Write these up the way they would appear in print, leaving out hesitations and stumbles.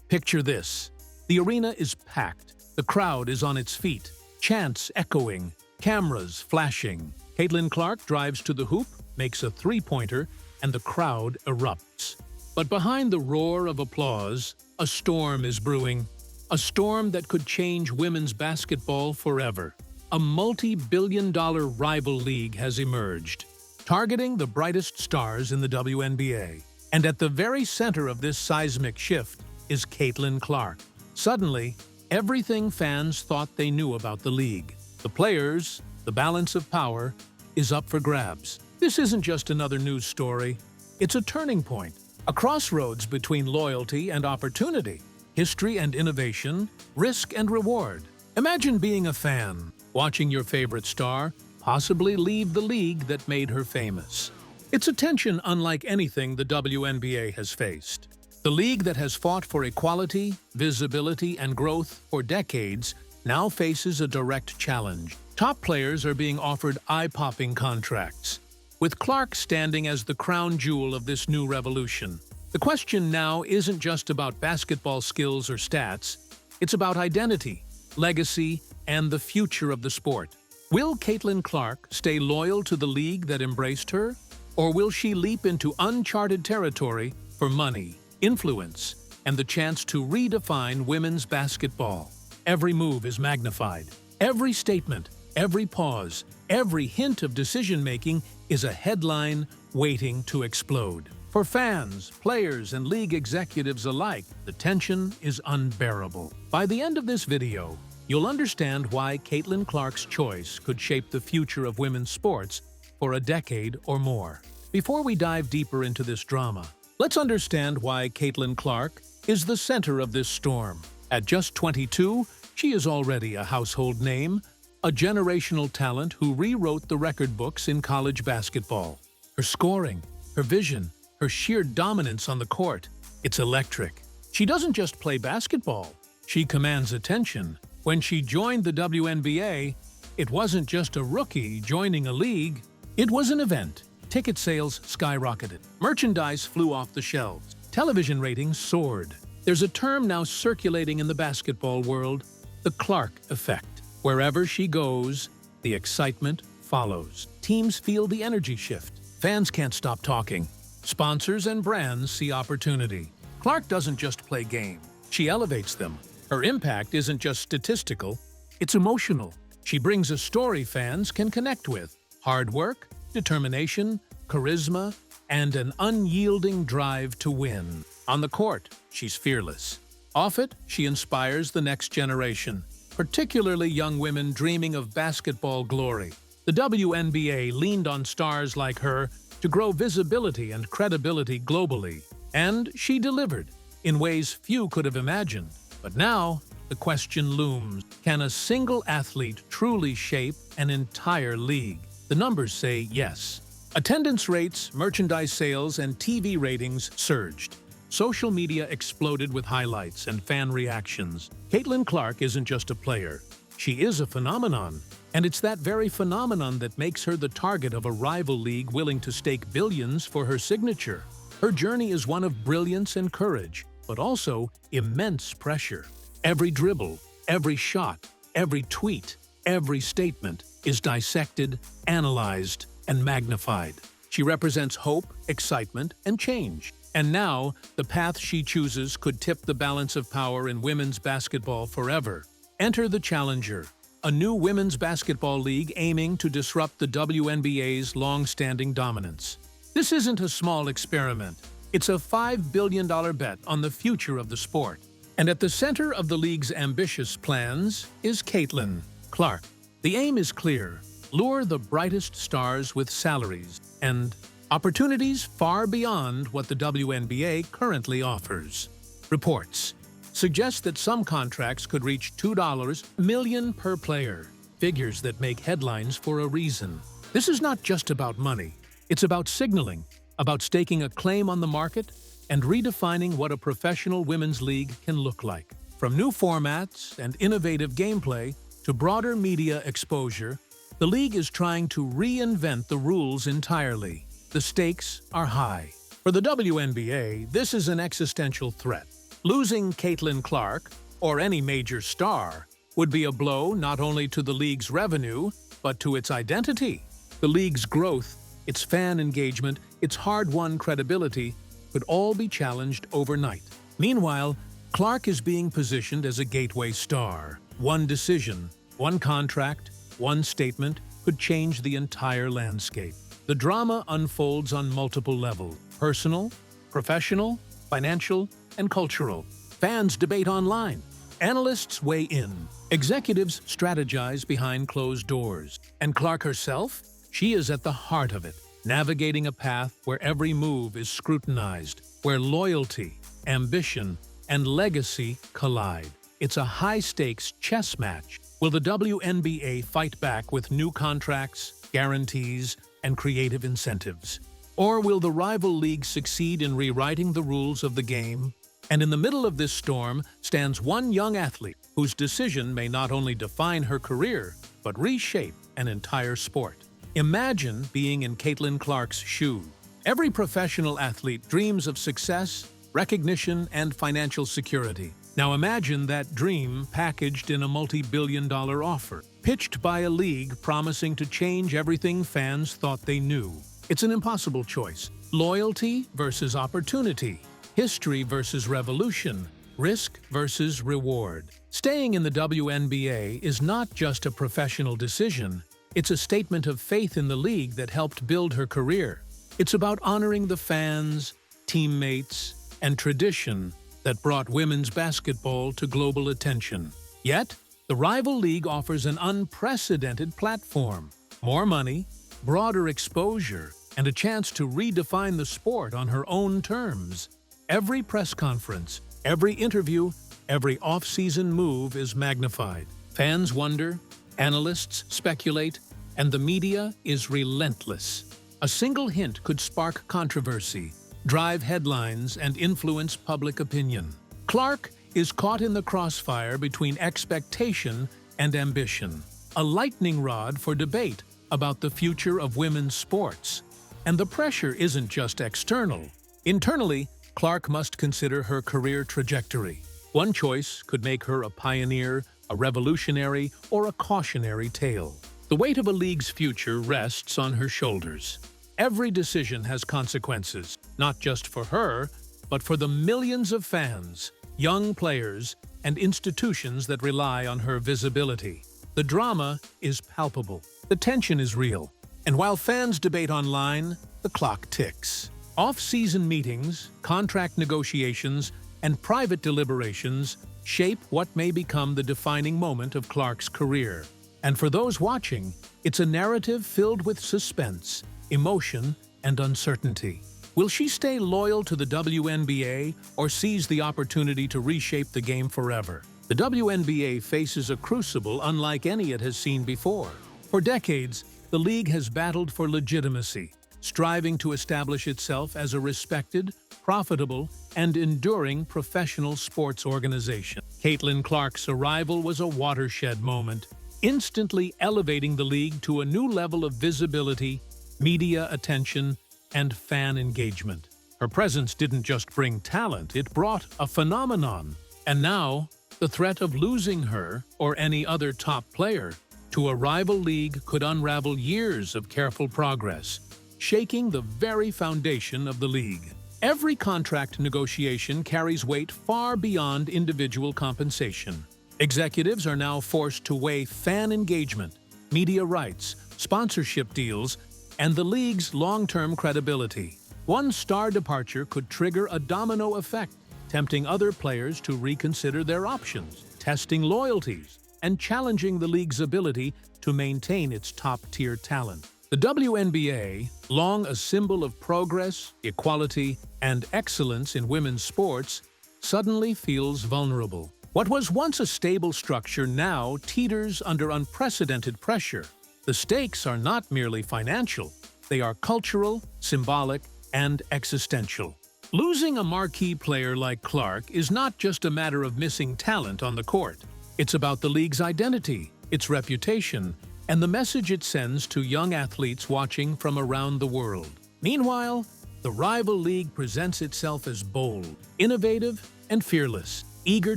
Picture this. The arena is packed. The crowd is on its feet. Chants echoing. Cameras flashing. Caitlin Clark drives to the hoop, makes a three-pointer, and the crowd erupts. But behind the roar of applause, a storm is brewing. A storm that could change women's basketball forever. A multi-billion-dollar rival league has emerged, targeting the brightest stars in the WNBA. And at the very center of this seismic shift is Caitlin Clark. Suddenly, everything fans thought they knew about the league, the players, the balance of power, is up for grabs. This isn't just another news story. It's a turning point, a crossroads between loyalty and opportunity, history and innovation, risk and reward. Imagine being a fan, watching your favorite star possibly leave the league that made her famous. It's a tension unlike anything the WNBA has faced. The league that has fought for equality, visibility, and growth for decades now faces a direct challenge. Top players are being offered eye-popping contracts, with Clark standing as the crown jewel of this new revolution. The question now isn't just about basketball skills or stats, it's about identity, legacy, and the future of the sport. Will Caitlin Clark stay loyal to the league that embraced her, or will she leap into uncharted territory for money, influence, and the chance to redefine women's basketball? Every move is magnified. Every statement, every pause, every hint of decision-making is a headline waiting to explode. For fans, players, and league executives alike, the tension is unbearable. By the end of this video, you'll understand why Caitlin Clark's choice could shape the future of women's sports for a decade or more. Before we dive deeper into this drama, let's understand why Caitlin Clark is the center of this storm. At just 22, she is already a household name, a generational talent who rewrote the record books in college basketball. Her scoring, her vision, her sheer dominance on the court, it's electric. She doesn't just play basketball, she commands attention. When she joined the WNBA, it wasn't just a rookie joining a league, it was an event. Ticket sales skyrocketed. Merchandise flew off the shelves. Television ratings soared. There's a term now circulating in the basketball world, the Clark effect. Wherever she goes, the excitement follows. Teams feel the energy shift. Fans can't stop talking. Sponsors and brands see opportunity. Clark doesn't just play games, she elevates them. Her impact isn't just statistical, it's emotional. She brings a story fans can connect with. Hard work, determination, charisma, and an unyielding drive to win. On the court, she's fearless. Off it, she inspires the next generation, particularly young women dreaming of basketball glory. The WNBA leaned on stars like her to grow visibility and credibility globally. And she delivered, in ways few could have imagined. But now, the question looms, can a single athlete truly shape an entire league? The numbers say yes. Attendance rates, merchandise sales, and TV ratings surged. Social media exploded with highlights and fan reactions. Caitlin Clark isn't just a player. She is a phenomenon. And it's that very phenomenon that makes her the target of a rival league willing to stake billions for her signature. Her journey is one of brilliance and courage, but also immense pressure. Every dribble, every shot, every tweet, every statement is dissected, analyzed, and magnified. She represents hope, excitement, and change. And now, the path she chooses could tip the balance of power in women's basketball forever. Enter the Challenger, a new women's basketball league aiming to disrupt the WNBA's long-standing dominance. This isn't a small experiment. It's a $5 billion bet on the future of the sport. And at the center of the league's ambitious plans is Caitlin Clark. The aim is clear: lure the brightest stars with salaries and opportunities far beyond what the WNBA currently offers. Reports suggest that some contracts could reach $2 million per player, figures that make headlines for a reason. This is not just about money. It's about signaling, about staking a claim on the market, and redefining what a professional women's league can look like. From new formats and innovative gameplay to broader media exposure, the league is trying to reinvent the rules entirely. The stakes are high. For the WNBA, this is an existential threat. Losing Caitlin Clark, or any major star, would be a blow not only to the league's revenue, but to its identity. The league's growth, its fan engagement, its hard-won credibility could all be challenged overnight. Meanwhile, Clark is being positioned as a gateway star. One decision, one contract, one statement could change the entire landscape. The drama unfolds on multiple levels: personal, professional, financial, and cultural. Fans debate online. Analysts weigh in. Executives strategize behind closed doors. And Clark herself? She is at the heart of it, navigating a path where every move is scrutinized, where loyalty, ambition, and legacy collide. It's a high-stakes chess match. Will the WNBA fight back with new contracts, guarantees, and creative incentives? Or will the rival league succeed in rewriting the rules of the game? And in the middle of this storm stands one young athlete whose decision may not only define her career, but reshape an entire sport. Imagine being in Caitlin Clark's shoes. Every professional athlete dreams of success, recognition, and financial security. Now imagine that dream packaged in a multi-billion-dollar offer, pitched by a league promising to change everything fans thought they knew. It's an impossible choice. Loyalty versus opportunity. History versus revolution. Risk versus reward. Staying in the WNBA is not just a professional decision. It's a statement of faith in the league that helped build her career. It's about honoring the fans, teammates, and tradition that brought women's basketball to global attention. Yet, the rival league offers an unprecedented platform. More money, broader exposure, and a chance to redefine the sport on her own terms. Every press conference, every interview, every off-season move is magnified. Fans wonder, analysts speculate, and the media is relentless. A single hint could spark controversy, drive headlines, and influence public opinion. Clark is caught in the crossfire between expectation and ambition, a lightning rod for debate about the future of women's sports. And the pressure isn't just external. Internally, Clark must consider her career trajectory. One choice could make her a pioneer, a revolutionary, or a cautionary tale. The weight of a league's future rests on her shoulders. Every decision has consequences, not just for her, but for the millions of fans, young players, and institutions that rely on her visibility. The drama is palpable. The tension is real. And while fans debate online, the clock ticks. Off-season meetings, contract negotiations, and private deliberations shape what may become the defining moment of Clark's career. And for those watching, it's a narrative filled with suspense, emotion, and uncertainty. Will she stay loyal to the WNBA or seize the opportunity to reshape the game forever? The WNBA faces a crucible unlike any it has seen before. For decades, the league has battled for legitimacy, striving to establish itself as a respected, profitable, and enduring professional sports organization. Caitlin Clark's arrival was a watershed moment, instantly elevating the league to a new level of visibility, media attention, and fan engagement. Her presence didn't just bring talent, it brought a phenomenon. And now, the threat of losing her, or any other top player, to a rival league could unravel years of careful progress, shaking the very foundation of the league. Every contract negotiation carries weight far beyond individual compensation. Executives are now forced to weigh fan engagement, media rights, sponsorship deals, and the league's long-term credibility. One star departure could trigger a domino effect, tempting other players to reconsider their options, testing loyalties, and challenging the league's ability to maintain its top-tier talent. The WNBA, long a symbol of progress, equality, and excellence in women's sports, suddenly feels vulnerable. What was once a stable structure now teeters under unprecedented pressure. The stakes are not merely financial, they are cultural, symbolic, and existential. Losing a marquee player like Clark is not just a matter of missing talent on the court. It's about the league's identity, its reputation, and the message it sends to young athletes watching from around the world. Meanwhile, the rival league presents itself as bold, innovative, and fearless, eager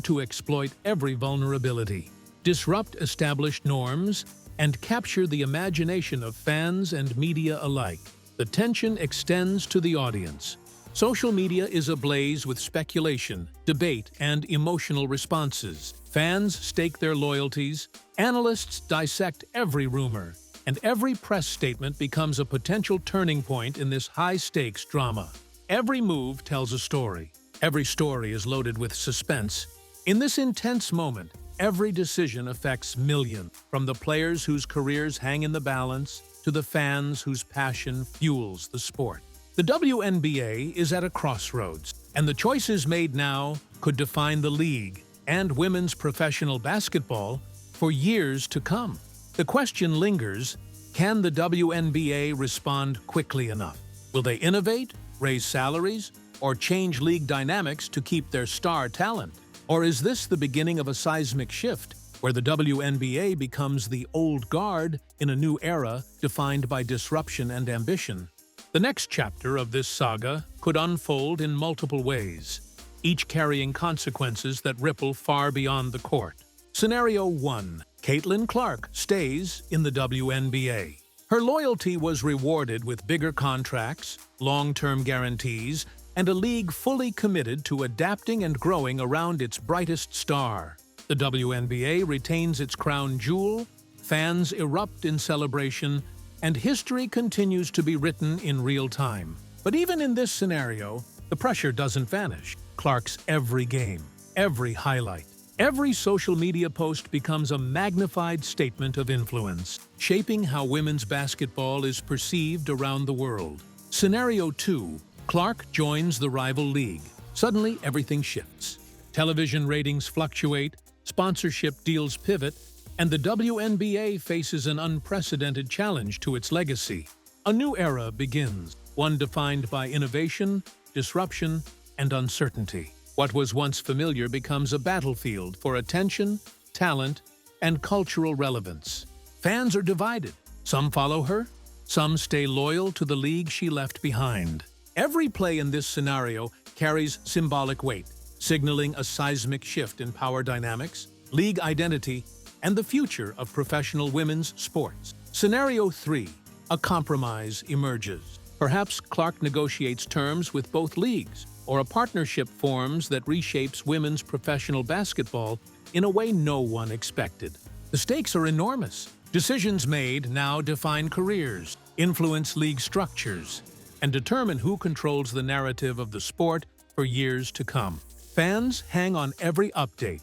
to exploit every vulnerability, disrupt established norms, and capture the imagination of fans and media alike. The tension extends to the audience. Social media is ablaze with speculation, debate, and emotional responses. Fans stake their loyalties, analysts dissect every rumor, and every press statement becomes a potential turning point in this high-stakes drama. Every move tells a story. Every story is loaded with suspense. In this intense moment, every decision affects millions, from the players whose careers hang in the balance to the fans whose passion fuels the sport. The WNBA is at a crossroads, and the choices made now could define the league and women's professional basketball for years to come. The question lingers, can the WNBA respond quickly enough? Will they innovate, raise salaries, or change league dynamics to keep their star talent? Or is this the beginning of a seismic shift, where the WNBA becomes the old guard in a new era defined by disruption and ambition? The next chapter of this saga could unfold in multiple ways, each carrying consequences that ripple far beyond the court. Scenario 1. Caitlin Clark stays in the WNBA. Her loyalty was rewarded with bigger contracts, long-term guarantees, and a league fully committed to adapting and growing around its brightest star. The WNBA retains its crown jewel, fans erupt in celebration, and history continues to be written in real time. But even in this scenario, the pressure doesn't vanish. Clark's every game, every highlight, every social media post becomes a magnified statement of influence, shaping how women's basketball is perceived around the world. Scenario 2. Clark joins the rival league. Suddenly, everything shifts. Television ratings fluctuate, sponsorship deals pivot, and the WNBA faces an unprecedented challenge to its legacy. A new era begins, one defined by innovation, disruption, and uncertainty. What was once familiar becomes a battlefield for attention, talent, and cultural relevance. Fans are divided. Some follow her, some stay loyal to the league she left behind. Every play in this scenario carries symbolic weight, signaling a seismic shift in power dynamics, league identity, and the future of professional women's sports. Scenario 3. A compromise emerges. Perhaps Clark negotiates terms with both leagues, or a partnership forms that reshapes women's professional basketball in a way no one expected. The stakes are enormous. Decisions made now define careers, influence league structures, and determine who controls the narrative of the sport for years to come. Fans hang on every update.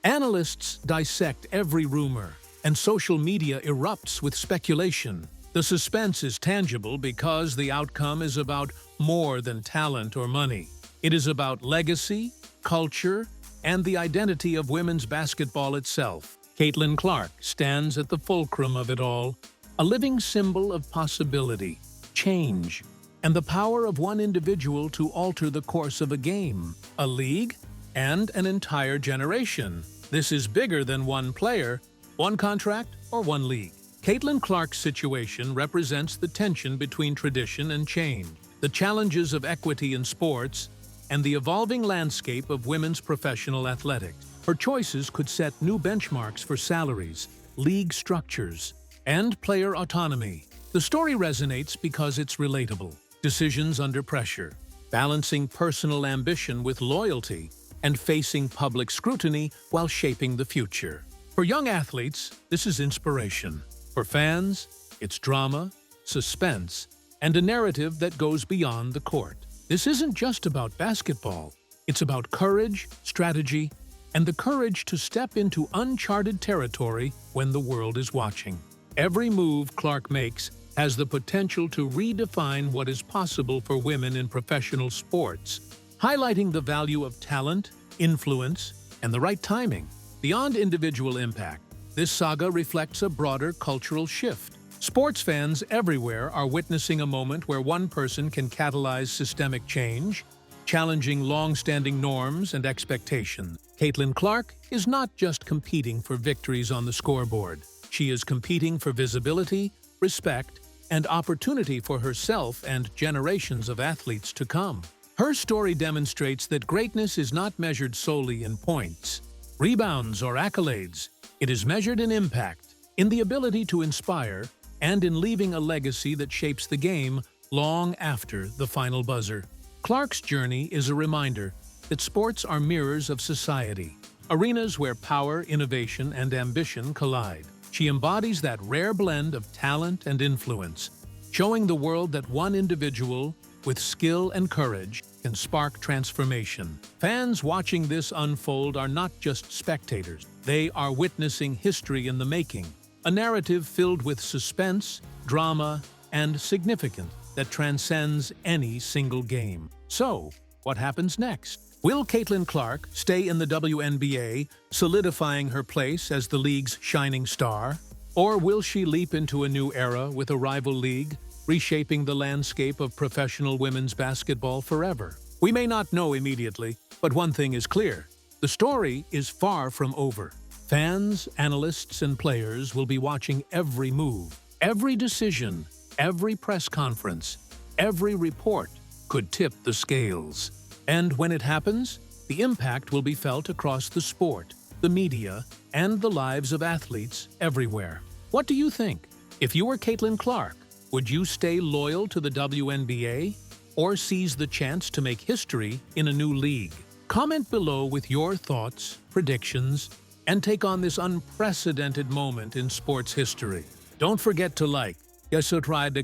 Analysts dissect every rumor, and social media erupts with speculation. The suspense is tangible because the outcome is about more than talent or money. It is about legacy, culture, and the identity of women's basketball itself. Caitlin Clark stands at the fulcrum of it all, a living symbol of possibility, change, and the power of one individual to alter the course of a game, a league, and an entire generation. This is bigger than one player, one contract, or one league. Caitlin Clark's situation represents the tension between tradition and change, the challenges of equity in sports, and the evolving landscape of women's professional athletics. Her choices could set new benchmarks for salaries, league structures, and player autonomy. The story resonates because it's relatable. Decisions under pressure, balancing personal ambition with loyalty, and facing public scrutiny while shaping the future. For young athletes, this is inspiration. For fans, it's drama, suspense, and a narrative that goes beyond the court. This isn't just about basketball. It's about courage, strategy, and the courage to step into uncharted territory when the world is watching. Every move Clark makes has the potential to redefine what is possible for women in professional sports, highlighting the value of talent, influence, and the right timing. Beyond individual impact, this saga reflects a broader cultural shift. Sports fans everywhere are witnessing a moment where one person can catalyze systemic change, challenging long-standing norms and expectations. Caitlin Clark is not just competing for victories on the scoreboard. She is competing for visibility, respect, and opportunity for herself and generations of athletes to come. Her story demonstrates that greatness is not measured solely in points, rebounds, or accolades. It is measured in impact, in the ability to inspire, and in leaving a legacy that shapes the game long after the final buzzer. Clark's journey is a reminder that sports are mirrors of society, arenas where power, innovation, and ambition collide. She embodies that rare blend of talent and influence, showing the world that one individual, with skill and courage, can spark transformation. Fans watching this unfold are not just spectators. They are witnessing history in the making, a narrative filled with suspense, drama, and significance that transcends any single game. So, what happens next? Will Caitlin Clark stay in the WNBA, solidifying her place as the league's shining star? Or will she leap into a new era with a rival league, reshaping the landscape of professional women's basketball forever? We may not know immediately, but one thing is clear: the story is far from over. Fans, analysts, and players will be watching every move, every decision, every press conference, every report could tip the scales. And when it happens, the impact will be felt across the sport, the media, and the lives of athletes everywhere. What do you think? If you were Caitlin Clark, would you stay loyal to the WNBA or seize the chance to make history in a new league? Comment below with your thoughts, predictions, and take on this unprecedented moment in sports history. Don't forget to like, subscribe,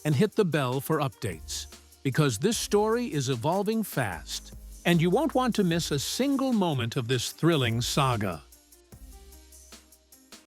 and hit the bell for updates, because this story is evolving fast, and you won't want to miss a single moment of this thrilling saga.